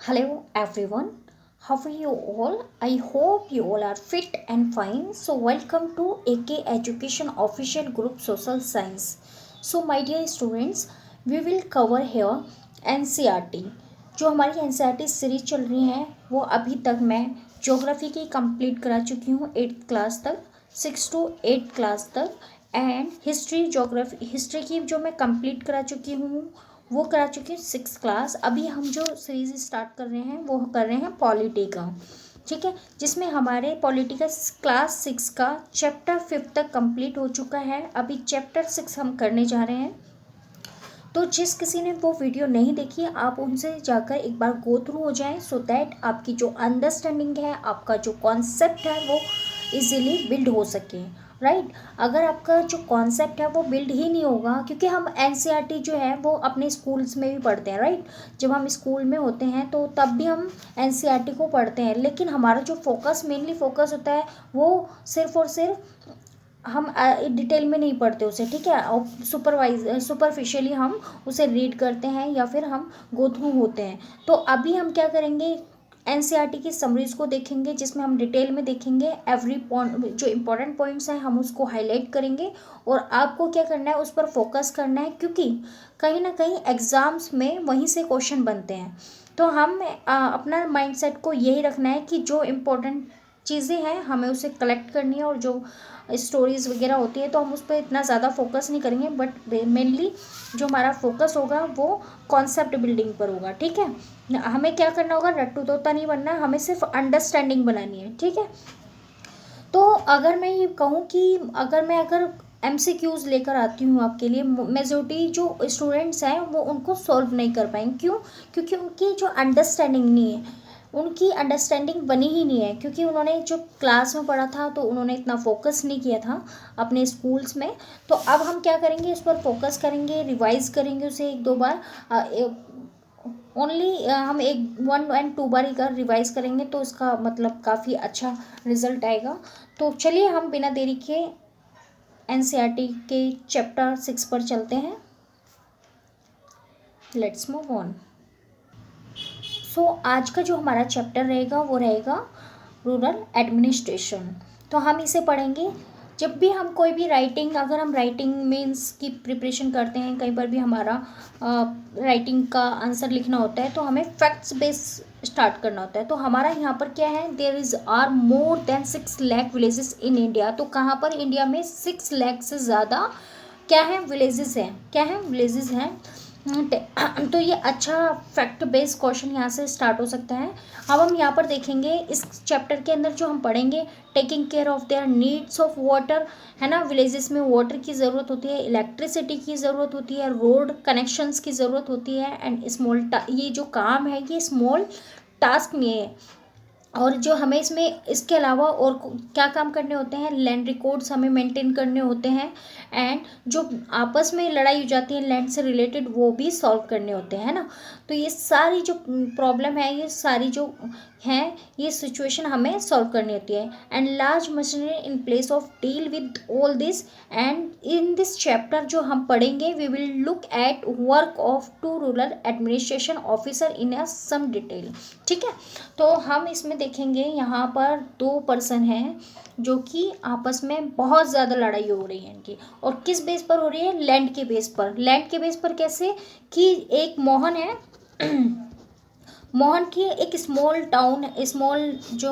Hello everyone, how are you all? I hope you all are fit and fine. So, welcome to AK Education Official Group Social Science. So, my dear students, we will cover here NCERT. जो हमारी NCERT series चल रही है वो अभी तक मैं geography की कंप्लीट करा चुकी हूँ 8th क्लास तक, 6 to 8 क्लास तक, एंड हिस्ट्री की जो मैं कंप्लीट करा चुकी हूँ वो करा चुकी हूँ 6th क्लास। अभी हम जो सीरीज स्टार्ट कर रहे हैं वो कर रहे हैं पॉलिटी का, ठीक है, जिसमें हमारे पॉलिटी का क्लास 6 का चैप्टर 5 तक कंप्लीट हो चुका है। अभी चैप्टर 6 हम करने जा रहे हैं। तो जिस किसी ने वो वीडियो नहीं देखी आप उनसे जाकर एक बार गो थ्रू हो जाएं, सो दैट आपकी जो अंडरस्टैंडिंग है, आपका जो कॉन्सेप्ट है वो इजीली बिल्ड हो सके, राइट। अगर आपका जो कॉन्सेप्ट है वो बिल्ड ही नहीं होगा, क्योंकि हम एनसीईआरटी जो है वो अपने स्कूल्स में भी पढ़ते हैं, राइट। जब हम स्कूल में होते हैं तो तब भी हम एनसीईआरटी को पढ़ते हैं, लेकिन हमारा जो मेनली फोकस होता है वो सिर्फ और सिर्फ हम डिटेल में नहीं पढ़ते उसे, ठीक है। और सुपरफिशियली हम उसे रीड करते हैं या फिर हम गो थ्रू होते हैं। तो अभी हम क्या करेंगे, एनसीईआरटी की समरीज को देखेंगे, जिसमें हम डिटेल में देखेंगे एवरी पॉइंट, जो इंपॉर्टेंट पॉइंट्स हैं हम उसको हाईलाइट करेंगे। और आपको क्या करना है, उस पर फोकस करना है, क्योंकि कहीं ना कहीं एग्जाम्स में वहीं से क्वेश्चन बनते हैं। तो हम अपना माइंडसेट को यही रखना है कि जो इम्पोर्टेंट चीज़ें हैं हमें उसे कलेक्ट करनी है, और जो स्टोरीज़ वगैरह होती है तो हम उस पर इतना ज़्यादा फोकस नहीं करेंगे, बट मेनली जो हमारा फोकस होगा वो कॉन्सेप्ट बिल्डिंग पर होगा, ठीक है। हमें क्या करना होगा, रट्टू तोता नहीं बनना, हमें सिर्फ अंडरस्टैंडिंग बनानी है, ठीक है। तो अगर मैं ये कहूँ कि अगर MCQs लेकर आती हूँ आपके लिए, मेजोरिटी जो स्टूडेंट्स हैं वो उनको सॉल्व नहीं कर पाएंगे। क्यों? क्योंकि उनकी जो अंडरस्टैंडिंग नहीं है, उनकी अंडरस्टैंडिंग बनी ही नहीं है, क्योंकि उन्होंने जो क्लास में पढ़ा था तो उन्होंने इतना फोकस नहीं किया था अपने स्कूल्स में। तो अब हम क्या करेंगे, उस पर फोकस करेंगे, रिवाइज करेंगे उसे 1-2 बार, ओनली हम 1 and 2 बार ही कर रिवाइज करेंगे तो उसका मतलब काफ़ी अच्छा रिजल्ट आएगा। तो चलिए हम बिना देरी के एनसीईआरटी के चैप्टर 6 पर चलते हैं। Let's move on. सो आज का जो हमारा चैप्टर रहेगा वो रहेगा रूरल एडमिनिस्ट्रेशन। तो हम इसे पढ़ेंगे। जब भी हम कोई भी राइटिंग, अगर हम राइटिंग मीन्स की प्रिपरेशन करते हैं, कहीं पर भी हमारा राइटिंग का आंसर लिखना होता है तो हमें फैक्ट्स बेस स्टार्ट करना होता है। तो हमारा यहाँ पर क्या है, there is are more than 6 lakh villages in India. तो कहाँ पर इंडिया में 6 लाख से ज़्यादा क्या है, विलेजेस हैं, क्या है, विलेजेस हैं। तो ये अच्छा फैक्ट बेस्ड क्वेश्चन यहाँ से स्टार्ट हो सकता है। अब हम यहाँ पर देखेंगे इस चैप्टर के अंदर जो हम पढ़ेंगे, taking care of their needs of water, है ना। विलेजेस में वाटर की ज़रूरत होती है, इलेक्ट्रिसिटी की ज़रूरत होती है, रोड कनेक्शंस की ज़रूरत होती है, एंड ये जो काम है ये स्मॉल टास्क नहीं है। और जो हमें इसमें इसके अलावा और क्या काम करने होते हैं, लैंड रिकॉर्ड्स हमें मेंटेन करने होते हैं, एंड जो आपस में लड़ाई हो जाती है लैंड से रिलेटेड वो भी सॉल्व करने होते हैं, ना। तो ये सारी जो प्रॉब्लम है, ये सारी जो हैं, ये सिचुएशन हमें सॉल्व करनी होती है। And large machinery in place of deal with all this, and in this chapter जो हम पढ़ेंगे we will look at work of 2 rural administration officer in a some detail, ठीक है। तो हम इसमें देखेंगे यहाँ पर 2 पर्सन हैं जो कि आपस में बहुत ज़्यादा लड़ाई हो रही है इनकी, और किस बेस पर हो रही है, लैंड के बेस पर। लैंड के बेस पर कैसे, कि एक मोहन है मोहन की एक स्मॉल टाउन, स्मॉल जो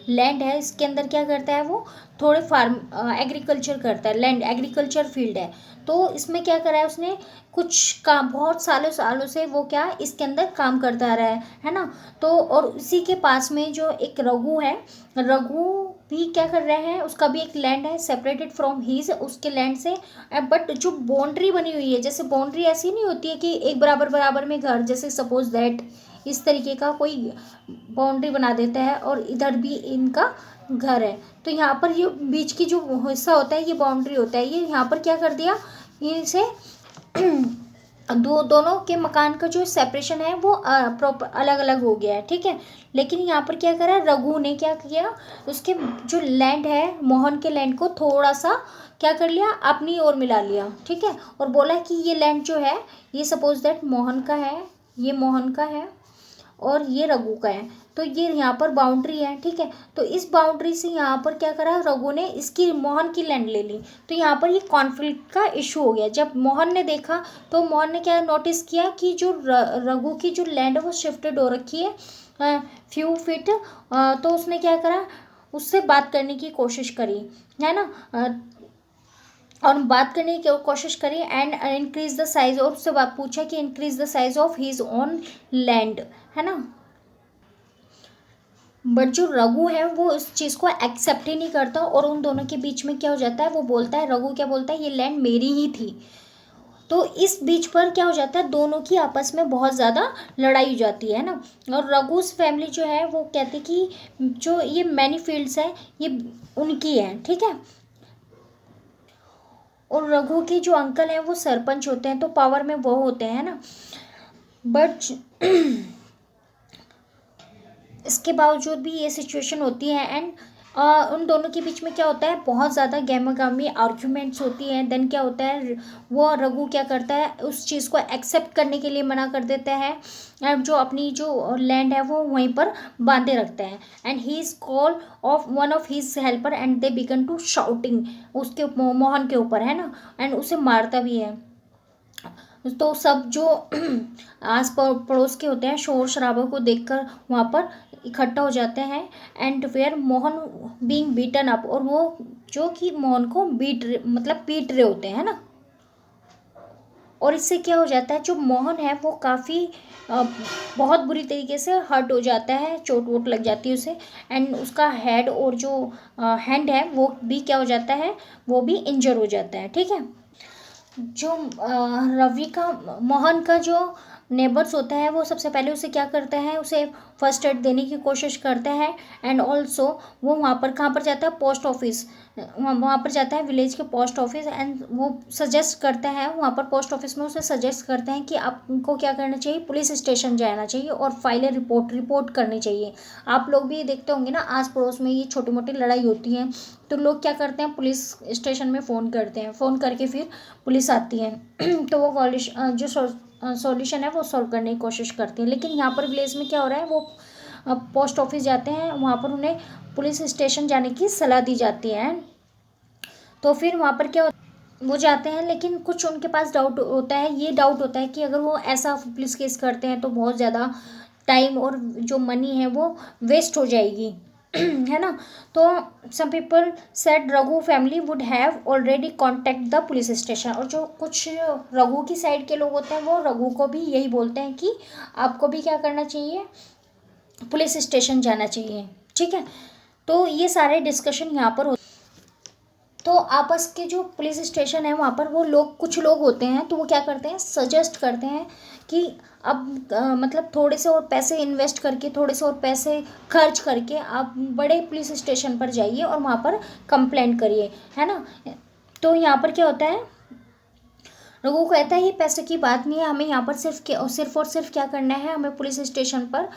लैंड है इसके अंदर क्या करता है, वो थोड़े फार्म एग्रीकल्चर करता है, लैंड एग्रीकल्चर फील्ड है। तो इसमें क्या करा है उसने, कुछ काम बहुत सालों सालों से वो क्या इसके अंदर काम करता आ रहा है ना। तो और उसी के पास में जो एक रघु है, रघु भी क्या कर रहे हैं, उसका भी एक लैंड है सेपरेटेड फ्रॉम हीज, उसके लैंड से। बट जो बाउंड्री बनी हुई है, जैसे बाउंड्री ऐसी नहीं होती है कि एक बराबर बराबर में घर, जैसे सपोज दैट इस तरीके का कोई बाउंड्री बना देता है और इधर भी इनका घर है। तो यहाँ पर ये बीच की जो हिस्सा होता है ये बाउंड्री होता है, ये यहाँ पर क्या कर दिया, इनसे दोनों के मकान का जो सेपरेशन है वो प्रॉपर अलग अलग हो गया है, ठीक है। लेकिन यहाँ पर क्या करा, रघु ने क्या किया, उसके जो लैंड है मोहन के लैंड को थोड़ा सा क्या कर लिया, अपनी ओर मिला लिया, ठीक है। और बोला कि ये लैंड जो है ये सपोज दैट मोहन का है, ये मोहन का है, और ये रघु का है, तो ये यहाँ पर बाउंड्री है, ठीक है। तो इस बाउंड्री से यहाँ पर क्या करा, रघु ने इसकी मोहन की लैंड ले ली। तो यहाँ पर ये कॉन्फ्लिक्ट का इशू हो गया। जब मोहन ने देखा तो मोहन ने क्या नोटिस किया कि जो रघु की जो लैंड है वो शिफ्टेड हो रखी है फ्यू फीट। तो उसने क्या करा, उससे बात करने की कोशिश करी, है ना, और बात करने की कोशिश करी एंड इंक्रीज द साइज, और उससे पूछा कि increase the size of his own land, है ना। बट जो रघु है वो इस चीज़ को एक्सेप्ट ही नहीं करता, और उन दोनों के बीच में क्या हो जाता है, वो बोलता है, रघु क्या बोलता है, ये लैंड मेरी ही थी। तो इस बीच पर क्या हो जाता है, दोनों की आपस में बहुत ज़्यादा लड़ाई हो जाती है ना। और रघुस फैमिली जो है वो कहती कि जो ये मैनी फील्ड्स है ये उनकी है, ठीक है। और रघु के जो अंकल हैं वो सरपंच होते हैं, तो पावर में वो होते हैं ना। बट इसके बावजूद भी ये सिचुएशन होती है एंड उन दोनों के बीच में क्या होता है, बहुत ज़्यादा गहमागहमी आर्ग्यूमेंट्स होती हैं। देन क्या होता है, वो रघु क्या करता है, उस चीज़ को एक्सेप्ट करने के लिए मना कर देता है, और जो अपनी जो लैंड है वो वहीं पर बांधे रखते हैं। And he is call of one of his helper and they began to shouting उसके मोहन के ऊपर, है ना, एंड उसे मारता भी है। तो सब जो आस पड़ोस के होते हैं शोर शराबा को देखकर वहाँ पर इकट्ठा हो जाते हैं and where Mohan being beaten up, और वो जो कि मोहन को मतलब पीट रहे होते हैं ना। और इससे क्या हो जाता है, जो मोहन है वो काफ़ी बहुत बुरी तरीके से हर्ट हो जाता है, चोट वोट लग जाती है उसे, एंड उसका हेड और जो हैंड है वो भी क्या हो जाता है, वो भी इंजर हो जाता है, ठीक है। जो रवि का मोहन का जो नेबर्स होता है वो सबसे पहले उसे क्या करता है, उसे फर्स्ट एड देने की कोशिश करता है। एंड ऑल्सो वो वहाँ पर कहाँ पर जाता है, पोस्ट ऑफिस, वहाँ पर जाता है विलेज के पोस्ट ऑफिस, एंड वो सजेस्ट करता है वहाँ पर पोस्ट ऑफिस में, उसे सजेस्ट करते हैं कि आपको क्या करना चाहिए, पुलिस स्टेशन जाना चाहिए और फाइलें रिपोर्ट करनी चाहिए। आप लोग भी देखते होंगे ना, आस पड़ोस में ये छोटी मोटी लड़ाई होती है तो लोग क्या करते हैं, पुलिस स्टेशन में फ़ोन करते हैं, फ़ोन करके फिर पुलिस आती है तो वो जो सॉल्यूशन है वो सॉल्व करने की कोशिश करते हैं। लेकिन यहाँ पर विलेज में क्या हो रहा है, वो पोस्ट ऑफिस जाते हैं, वहाँ पर उन्हें पुलिस स्टेशन जाने की सलाह दी जाती है। तो फिर वहाँ पर क्या वो जाते हैं, लेकिन कुछ उनके पास डाउट होता है, ये डाउट होता है कि अगर वो ऐसा पुलिस केस करते हैं तो बहुत ज़्यादा टाइम और जो मनी है वो वेस्ट हो जाएगी है ना। तो some people said Raghu family would have already contact the police station, और जो कुछ रघु की साइड के लोग होते हैं वो रघु को भी यही बोलते हैं कि आपको भी क्या करना चाहिए, पुलिस स्टेशन जाना चाहिए, ठीक है। तो ये सारे डिस्कशन यहाँ पर तो आपस के जो पुलिस स्टेशन है वहाँ पर वो लोग, कुछ लोग होते हैं तो वो क्या करते हैं, सजेस्ट करते हैं कि अब मतलब थोड़े से और पैसे इन्वेस्ट करके, थोड़े से और पैसे खर्च करके आप बड़े पुलिस स्टेशन पर जाइए और वहाँ पर कंप्लेंट करिए, है ना। तो यहाँ पर क्या होता है, रघु कहता है ये पैसे की बात नहीं है, हमें यहाँ पर सिर्फ और सिर्फ क्या करना है, हमें पुलिस स्टेशन पर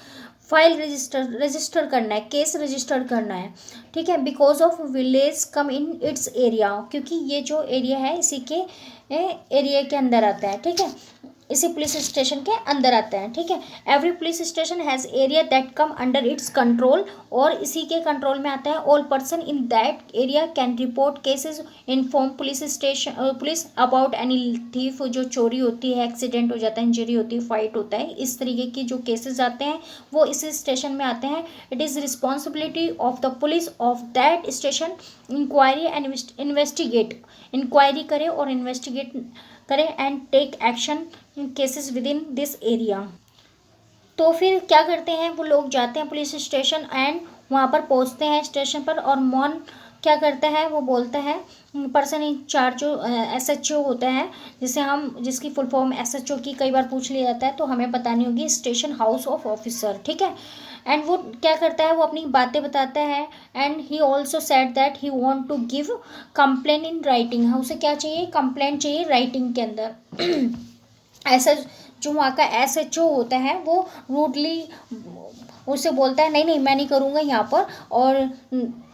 फाइल रजिस्टर करना है, केस रजिस्टर करना है, ठीक है। Because of village come in its area, क्योंकि ये जो एरिया है इसी के एरिया के अंदर आता है, ठीक है, इसी पुलिस स्टेशन के अंदर आता है, ठीक है। Every police station has area that come under its control, और इसी के कंट्रोल में आता है। All person in that area can report cases, inform police about any thief, जो चोरी होती है, एक्सीडेंट हो जाता है, इंजरी होती है, फाइट होता है, इस तरीके के जो केसेस आते हैं वो इस स्टेशन में आते हैं। It is responsibility of the police of that station inquiry and inquiry करे और इन्वेस्टिगेट करें and take action in cases with in this area. तो फिर क्या करते हैं, वो लोग जाते हैं पुलिस स्टेशन एंड वहाँ पर पहुँचते हैं स्टेशन पर, और मोहन क्या करता है, वो बोलता है, पर्सन इन चार्ज जो SHO होता है, जिसकी फुल फॉर्म SHO की कई बार पूछ लिया जाता है तो हमें बतानी होगी, स्टेशन हाउस ऑफ ऑफिसर, ठीक है। एंड वो क्या करता है, वो अपनी बातें बताता है and he also said that he want to give complain in writing, उसे क्या चाहिए, कंप्लेंट चाहिए राइटिंग के अंदर। ऐसा जो वहाँ का SHO होता है वो रूडली उसे बोलता है, नहीं नहीं मैं नहीं करूँगा यहाँ पर, और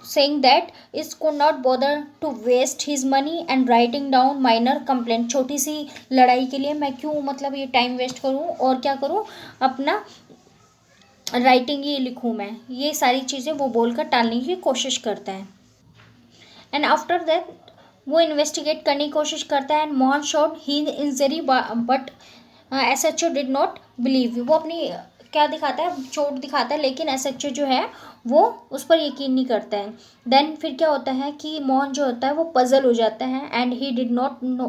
सेइंग दैट इस को not bother to waste his money and writing down minor complaint, छोटी सी लड़ाई के लिए मैं क्यों मतलब ये टाइम वेस्ट करूँ और क्या करूँ, अपना राइटिंग ये लिखूँ मैं, ये सारी चीज़ें वो बोलकर टालने की कोशिश करता है। एंड आफ्टर दैट वो इन्वेस्टिगेट करने की कोशिश करता है। And Mohan shot he injury but SHO did not believe. वो अपनी क्या दिखाता है, चोट दिखाता है, लेकिन एसएचओ जो है वो उस पर यकीन नहीं करता है। देन फिर क्या होता है कि मोहन जो होता है वो पजल हो जाता है and he did not know,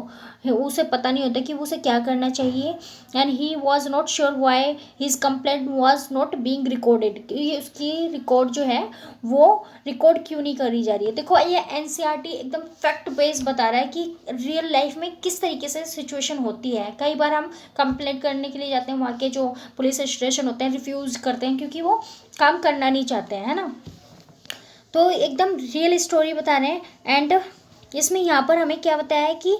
उसे पता नहीं होता कि उसे क्या करना चाहिए। And he was not sure why his complaint was not being recorded, उसकी रिकॉर्ड जो है वो रिकॉर्ड क्यों नहीं करी जा रही है। देखो ये एनसीईआरटी एकदम फैक्ट बेस बता रहा है कि रियल लाइफ में किस तरीके से सिचुएशन होती है। कई बार हम कंप्लेंट करने के लिए जाते हैं, वहाँ के जो पुलिस स्टेशन होते हैं रिफ्यूज़ करते हैं क्योंकि वो काम करना नहीं चाहते हैं, है ना। तो एकदम रियल स्टोरी बता रहे हैं। एंड इसमें यहाँ पर हमें क्या बताया है कि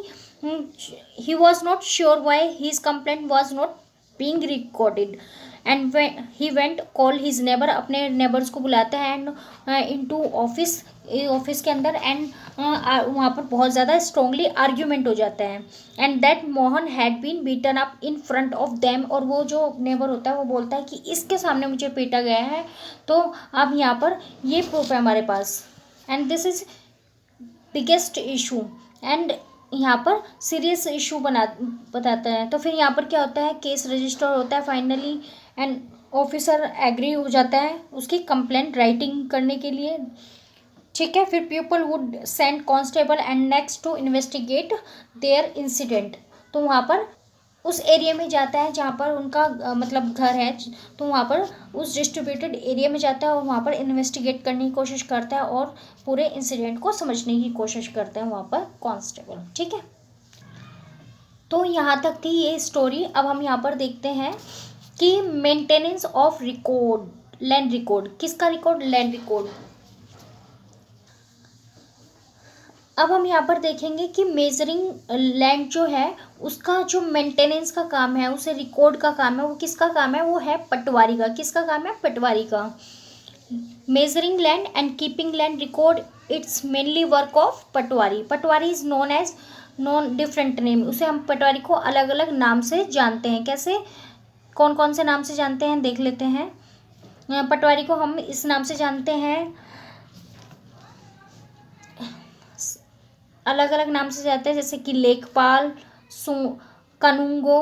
he was not sure why his complaint was not being recorded. And he went call his neighbour, अपने नेबर्स को बुलाते हैं एंड इनटू ऑफिस, ऑफिस के अंदर। एंड वहाँ पर बहुत ज़्यादा स्ट्रांगली आर्ग्यूमेंट हो जाता है। And that Mohan had been beaten up in front of them, और वो जो नेबर होता है वो बोलता है कि इसके सामने मुझे पीटा गया है। तो अब यहाँ पर ये प्रूफ है हमारे पास। And this is biggest issue. And यहाँ पर सीरियस इशू बताता है। तो फिर यहाँ पर क्या होता है, केस रजिस्टर होता है फाइनली। एंड ऑफिसर एग्री हो जाता है उसकी कंप्लेंट राइटिंग करने के लिए, ठीक है। फिर people would send constable and next to investigate their incident. तो वहाँ पर उस एरिया में जाता है जहाँ पर उनका मतलब घर है, तो वहाँ पर उस डिस्ट्रीब्यूटेड एरिया में जाता है और वहाँ पर इन्वेस्टिगेट करने की कोशिश करता है और पूरे इंसिडेंट को समझने की कोशिश करते हैं वहाँ पर कांस्टेबल, ठीक है। तो यहाँ तक थी ये स्टोरी। अब हम यहाँ पर देखते हैं कि maintenance of record, land record, किसका रिकॉर्ड, लैंड रिकॉर्ड। अब हम यहाँ पर देखेंगे कि मेजरिंग लैंड जो है उसका जो मेंटेनेंस का काम है, उसे रिकॉर्ड का काम है, वो किसका काम है, वो है पटवारी का। किसका काम है, पटवारी का। Measuring land and keeping land record, it's mainly work of patwari. Patwari is known as non different name, उसे हम पटवारी को अलग अलग नाम से जानते हैं। कैसे, कौन कौन से नाम से जानते हैं देख लेते हैं। पटवारी को हम इस नाम से जानते हैं, अलग अलग नाम से जाते हैं, जैसे कि लेखपाल, कानूंगो,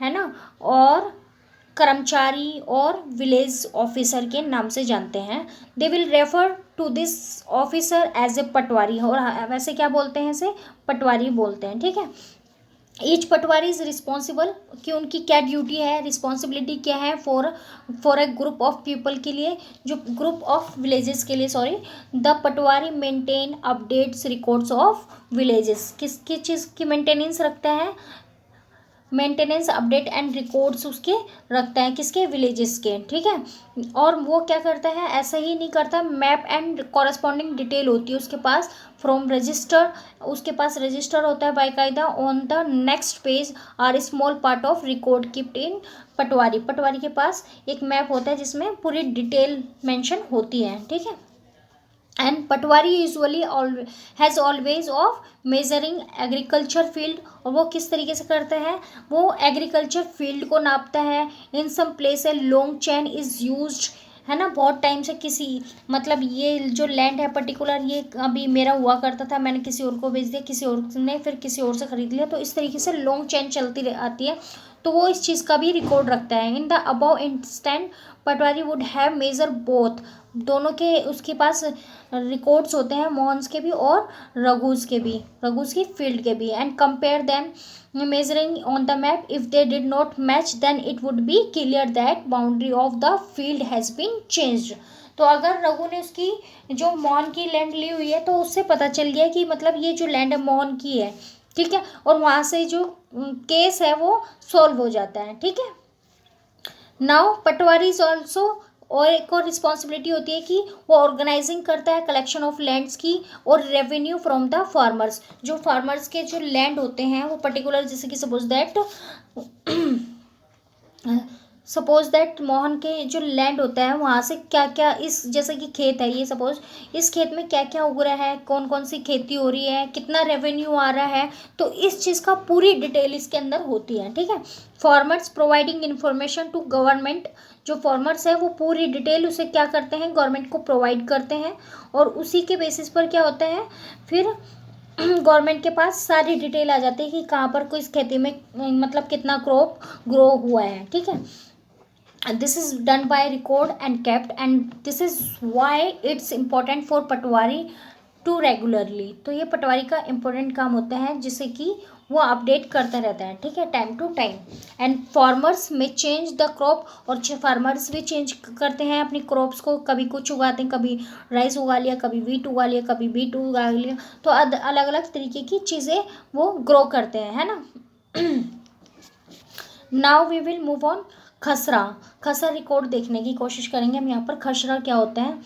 है ना, और कर्मचारी और विलेज ऑफिसर के नाम से जानते हैं। They will refer to this officer as a patwari, और वैसे क्या बोलते हैं, इसे पटवारी बोलते हैं, ठीक है। ईच पटवारी इज रिस्पॉन्सिबल, कि उनकी क्या ड्यूटी है, रिस्पॉन्सिबिलिटी क्या है for a group of people के लिए, जो ग्रुप ऑफ विलेजेस के लिए, sorry. The Patwari maintain updates records of villages, किसकी चीज़ की मेंटेनेंस रखता है, मेंटेनेंस अपडेट एंड रिकॉर्ड्स उसके रखता है, किसके, विलेजेस के, ठीक है। और वो क्या करता है, ऐसा ही नहीं करता, मैप एंड कॉरेस्पॉन्डिंग डिटेल होती है उसके पास फ्रॉम रजिस्टर, उसके पास रजिस्टर होता है बाकायदा। On the next page are small part of record kept in patwari, patwari के पास एक मैप होता है जिसमें पूरी डिटेल मेंशन होती है, ठीक है। And Patwari usually has always of measuring agriculture field, और वो किस तरीके से करता है, वो एग्रीकल्चर फील्ड को नापता है। In some place a long chain is used, है ना, बहुत टाइम से किसी, मतलब ये जो लैंड है पर्टिकुलर, ये अभी मेरा हुआ करता था, मैंने किसी और को बेच दिया, किसी और ने फिर किसी और से ख़रीद लिया, तो इस तरीके से लॉन्ग चैन चलती आती है, तो वो इस चीज़ का भी रिकॉर्ड रखता है। In the above instant patwari would have measure both, दोनों के उसके पास रिकॉर्ड्स होते हैं, मोहन्स के भी और रघुज के भी, रघुज की फील्ड के भी। And compare them measuring on the map, if they did not match then it would be clear that boundary of the field has been changed। तो अगर रघु ने उसकी जो मोहन की लैंड ली हुई है तो उससे पता चल गया कि मतलब ये जो लैंड है मोहन की है, ठीक है, और वहाँ से जो केस है वो सॉल्व हो जाता है, ठीक है। नाउ पटवारी इज ऑल्सो, और एक और रिस्पॉन्सिबिलिटी होती है कि वो ऑर्गेनाइजिंग करता है कलेक्शन ऑफ लैंड्स की और रेवेन्यू फ्रॉम द फार्मर्स, जो फार्मर्स के जो लैंड होते हैं वो पर्टिकुलर, जैसे कि suppose that suppose that Mohan के जो लैंड होता है वहाँ से क्या क्या, इस जैसे कि खेत है ये, सपोज इस खेत में क्या क्या उग रहा है, कौन कौन सी खेती हो रही है, कितना रेवेन्यू आ रहा है, तो इस चीज़ का पूरी डिटेल इसके अंदर होती है। ठीक है, farmers providing information to government, जो फार्मर्स है वो पूरी डिटेल उसे क्या करते हैं, गवर्नमेंट को प्रोवाइड करते हैं, और उसी के बेसिस पर क्या होता है फिर गवर्नमेंट के पास सारी डिटेल आ जाती है कि कहाँ पर किस खेती में मतलब कितना क्रॉप ग्रो हुआ है। ठीक है, this is done by record and kept, and this is why it's important for patwari to regularly. तो ये पटवारी का इम्पोर्टेंट काम होता है जिससे कि वो अपडेट करता रहता है। ठीक है, time to time. And farmers may change the crop, और फार्मर्स भी चेंज करते हैं अपनी क्रॉप्स को, कभी कुछ उगाते हैं, कभी राइस उगा लिया, कभी वीट उगा लिया, कभी बीट उगा लिया, तो अलग अलग तरीके की चीज़ें वो ग्रो करते हैं, है ना। Now we will move on khasra. Khasra record देखने की कोशिश करेंगे हम यहाँ पर। खसरा क्या होता है,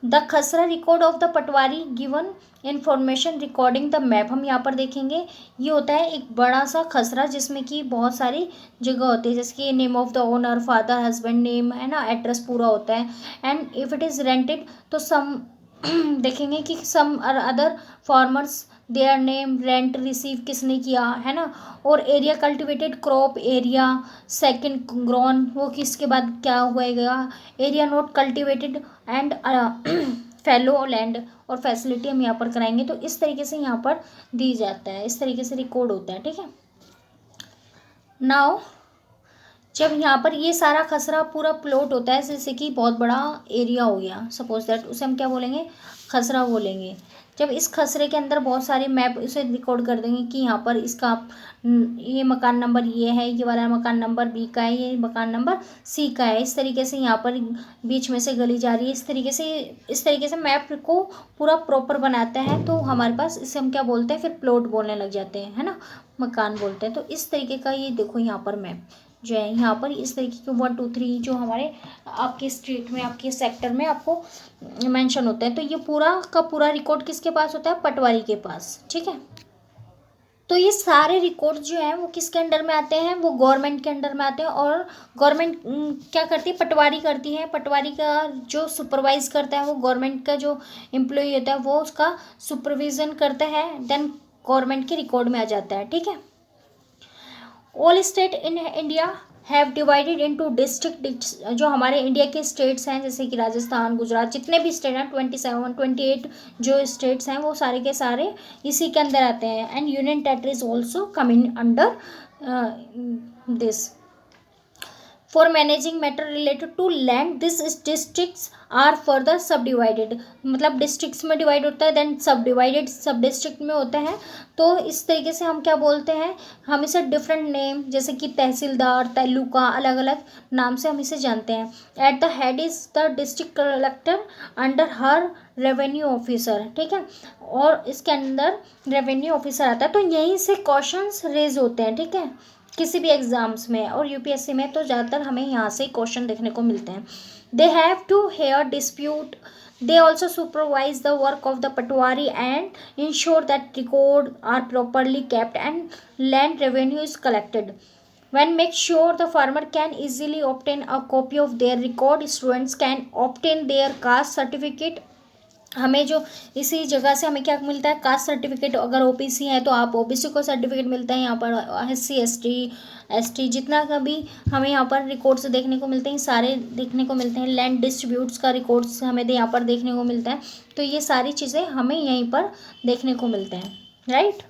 द खसरा record of the Patwari given information recording the map. हम यहाँ पर देखेंगे ये होता है एक बड़ा सा खसरा जिसमें कि बहुत सारी जगह होती है, जैसे कि name of the owner, father, husband name, है ना, एड्रेस पूरा होता है। And if it is rented तो सम देखेंगे कि some other farmers their name, rent receive किसने किया, है ना। और area cultivated, crop area, second grown वो किसके बाद क्या हुएगा, area not cultivated and fallow land, और फैसिलिटी हम यहाँ पर कराएंगे। तो इस तरीके से यहाँ पर दी जाता है, इस तरीके से रिकॉर्ड होता है। ठीक है, नाउ जब यहाँ पर ये सारा खसरा पूरा प्लॉट होता है, जैसे कि बहुत बड़ा एरिया हो गया सपोज दैट, उसे हम क्या बोलेंगे, खसरा बोलेंगे। जब इस खसरे के अंदर बहुत सारे मैप उसे रिकॉर्ड कर देंगे कि यहाँ पर इसका ये मकान नंबर ये है, ये वाला मकान नंबर बी का है, ये मकान नंबर सी का है, इस तरीके से यहाँ पर बीच में से गली जा रही है, इस तरीके से मैप को पूरा प्रॉपर बनाता है। तो हमारे पास इसे हम क्या बोलते हैं, फिर प्लॉट बोलने लग जाते हैं, है ना, मकान बोलते हैं। तो इस तरीके का ये देखो यहाँ पर मैप जो है, यहाँ पर इस तरीके के 1 2 3 जो हमारे आपके स्ट्रीट में, आपके सेक्टर में आपको मेंशन होता है। तो ये पूरा का पूरा रिकॉर्ड किसके पास होता है, पटवारी के पास। ठीक है, तो ये सारे रिकॉर्ड जो हैं वो किसके अंडर में आते हैं, वो गवर्नमेंट के अंडर में आते हैं। और गवर्नमेंट क्या करती है, पटवारी करती है। पटवारी का जो सुपरवाइज करता है वो गवर्नमेंट का जो एम्प्लॉय होता है वो उसका सुपरविजन करता है, देन गवर्नमेंट के रिकॉर्ड में आ जाता है। ठीक है, all state in India have divided into district. जो हमारे इंडिया के स्टेट्स हैं जैसे कि राजस्थान, गुजरात, जितने भी स्टेट हैं 27 28 जो स्टेट्स हैं वो सारे के सारे इसी के अंदर आते हैं। And union territories also coming under this. For managing matter related to land this districts are further sub divided, मतलब डिस्ट्रिक्ट्स में डिवाइड होता है, देन सब डिवाइडेड सब डिस्ट्रिक्ट में होता है। तो इस तरीके से हम क्या बोलते हैं, हम इसे डिफरेंट नेम जैसे कि तहसीलदार, तालुका, अलग अलग नाम से हम इसे जानते हैं। At the head is the district collector, under her revenue officer. ठीक है, और इसके अंदर रेवेन्यू ऑफिसर आता है। तो यहीं से क्वेश्चंस रेज होते हैं। ठीक है, किसी भी एग्जाम्स में और यूपीएससी में तो ज़्यादातर हमें यहाँ से क्वेश्चन देखने को मिलते हैं। They have to hear dispute, they also supervise the work of the patwari and ensure that records are properly kept and land revenue is collected. When make sure the farmer can easily obtain a copy of their record, students can obtain their caste certificate। हमें जो इसी जगह से हमें क्या मिलता है, caste certificate. अगर ओबीसी है तो आप ओबीसी को सर्टिफिकेट मिलता है, यहाँ पर एससी एसटी जितना का भी हमें यहाँ पर रिकॉर्ड्स देखने को मिलते हैं, सारे देखने को मिलते हैं। लैंड डिस्ट्रीब्यूट्स का रिकॉर्ड्स हमें यहाँ पर देखने को मिलता है। तो ये सारी चीज़ें हमें यहीं पर देखने को मिलते हैं, राइट।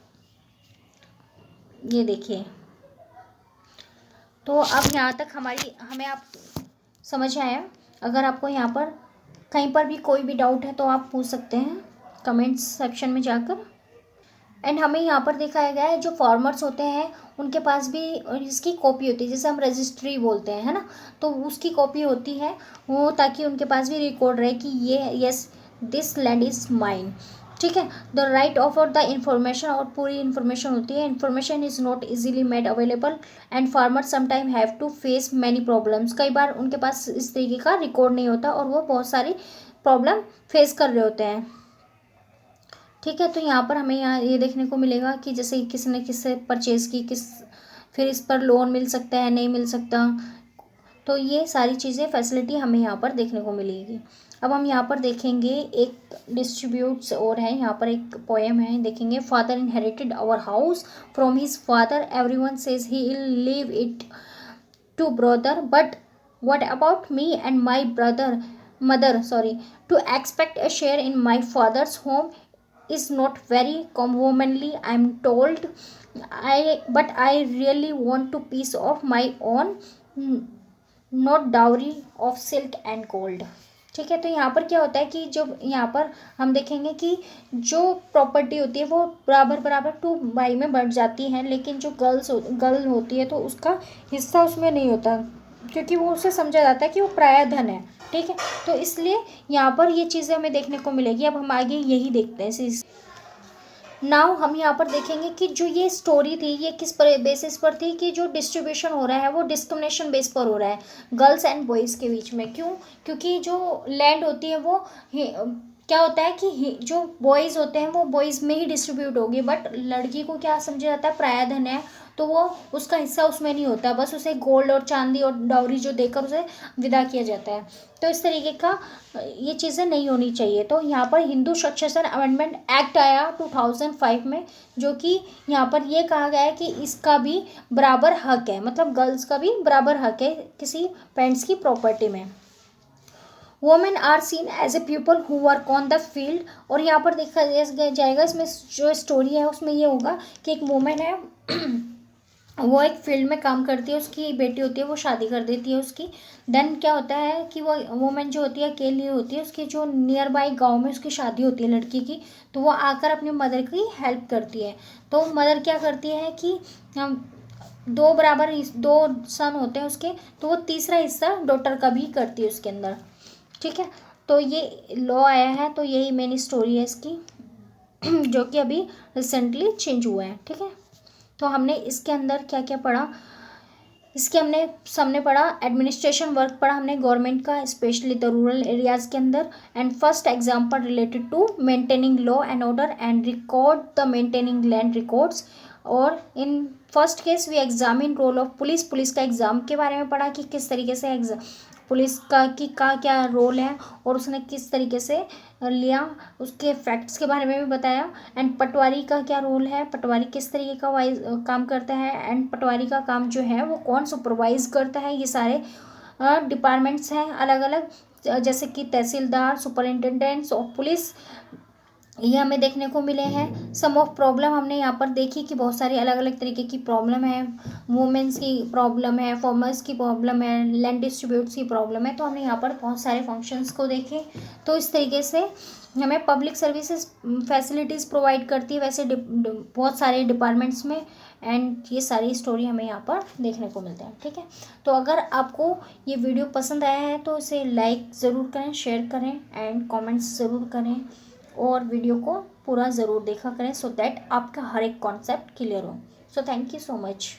ये देखिए, तो अब यहाँ तक हमें आप समझ आया। अगर आपको यहाँ पर कहीं पर भी कोई भी डाउट है तो आप पूछ सकते हैं कमेंट्स सेक्शन में जाकर। एंड हमें यहाँ पर दिखाया गया है जो फार्मर्स होते हैं उनके पास भी इसकी कॉपी होती है, जैसे हम रजिस्ट्री बोलते हैं, है ना, तो उसकी कॉपी होती है वो, ताकि उनके पास भी रिकॉर्ड रहे कि ये yes this land is mine. ठीक है, the right offer the information, और पूरी इन्फॉर्मेशन होती है। Information is not easily made available and farmer sometime have to face many problems. कई बार उनके पास इस तरीके का रिकॉर्ड नहीं होता और वो बहुत सारी प्रॉब्लम फेस कर रहे होते हैं। ठीक है, तो यहाँ पर हमें यहाँ ये देखने को मिलेगा कि जैसे किसी ने किससे परचेज़ की, फिर इस पर लोन मिल सकता है, नहीं मिल सकता, तो ये सारी चीज़ें फैसिलिटी हमें यहाँ पर देखने को मिलेगी। अब हम यहाँ पर देखेंगे एक डिस्ट्रीब्यूट्स और है, यहाँ पर एक पोएम है, देखेंगे। Father inherited our house from his father, everyone says he will leave it to brother, but what about me and my mother, sorry, to expect a share in my father's home is not very commonly, I'm told. But I really want to piece of my own, not dowry of silk and gold। ठीक है, तो यहाँ पर क्या होता है कि जब यहाँ पर हम देखेंगे कि जो प्रॉपर्टी होती है वो बराबर बराबर 2 में बढ़ जाती है, लेकिन जो गर्ल होती है तो उसका हिस्सा उसमें नहीं होता, क्योंकि वो उसे समझा जाता है कि वो पराया धन है। ठीक है, तो इसलिए यहाँ पर ये चीज़ें हमें देखने को मिलेगी। अब हम आगे यही देखते हैं। नाउ हम यहाँ पर देखेंगे कि जो ये स्टोरी थी ये किस बेसिस पर थी, कि जो डिस्ट्रीब्यूशन हो रहा है वो डिस्क्रिमिनेशन बेस पर हो रहा है गर्ल्स एंड बॉयज़ के बीच में। क्यों? क्योंकि जो लैंड होती है वो क्या होता है कि जो बॉयज़ होते हैं वो बॉयज़ में ही डिस्ट्रीब्यूट होगी, बट लड़की को क्या समझा जाता है, पराया धन है, तो वो उसका हिस्सा उसमें नहीं होता, बस उसे गोल्ड और चांदी और डाउरी जो देकर उसे विदा किया जाता है। तो इस तरीके का ये चीज़ें नहीं होनी चाहिए। तो यहाँ पर हिंदू सक्सेशन अमेंडमेंट एक्ट आया 2005 में, जो कि यहाँ पर ये कहा गया है कि इसका भी बराबर हक है, मतलब गर्ल्स का भी बराबर हक है किसी पेरेंट्स की प्रॉपर्टी में। Women are seen as a people who work on the field. और यहाँ पर देखा जाएगा, इसमें जो स्टोरी है उसमें ये होगा कि एक वोमेन है वो एक फील्ड में काम करती है, उसकी बेटी होती है, वो शादी कर देती है उसकी। देन क्या होता है कि वो वुमेन जो होती है अकेली होती है, उसकी जो नियर बाई गाँव में उसकी शादी होती है लड़की की, तो वो आकर अपनी मदर की हेल्प करती है। तो मदर क्या करती है कि दो सन होते हैं उसके, तो वो तीसरा हिस्सा डॉटर का भी करती है उसके अंदर। ठीक है, तो ये लॉ आया है, तो यही मेन स्टोरी है इसकी जो कि अभी रिसेंटली चेंज हुआ है। ठीक है, तो हमने इसके अंदर क्या क्या पढ़ा, इसके हमने पढ़ा एडमिनिस्ट्रेशन वर्क पढ़ा हमने गवर्नमेंट का, स्पेशली द रूरल एरियाज़ के अंदर। And first example related to maintaining law and order and record the maintaining land records. और in first case we examine role of police का एग्ज़ाम के बारे में पढ़ा कि किस तरीके से पुलिस का क्या रोल है और उसने किस तरीके से लिया, उसके फैक्ट्स के बारे में भी बताया। एंड पटवारी का क्या रोल है, पटवारी किस तरीके का काम करता है, एंड पटवारी का काम जो है वो कौन सुपरवाइज करता है। ये सारे डिपार्टमेंट्स हैं अलग अलग, जैसे कि तहसीलदार, सुपरिंटेंडेंट्स ऑफ पुलिस, ये हमें देखने को मिले हैं। सम ऑफ प्रॉब्लम हमने यहाँ पर देखी कि बहुत सारी अलग अलग तरीके की प्रॉब्लम है, वुमेन्स की प्रॉब्लम है, फार्मर्स की प्रॉब्लम है, लैंड डिस्ट्रीब्यूट्स की प्रॉब्लम है। तो हमने यहाँ पर बहुत सारे फंक्शंस को देखे। तो इस तरीके से हमें पब्लिक सर्विसेज फैसिलिटीज़ प्रोवाइड करती है वैसे बहुत सारे डिपार्टमेंट्स में, एंड ये सारी स्टोरी हमें यहाँ पर देखने को मिलता है। ठीक है, तो अगर आपको ये वीडियो पसंद आया है तो इसे लाइक ज़रूर करें, शेयर करें एंड कमेंट्स ज़रूर करें, और वीडियो को पूरा ज़रूर देखा करें, सो दैट आपका हर एक कॉन्सेप्ट क्लियर हो। So thank you so much.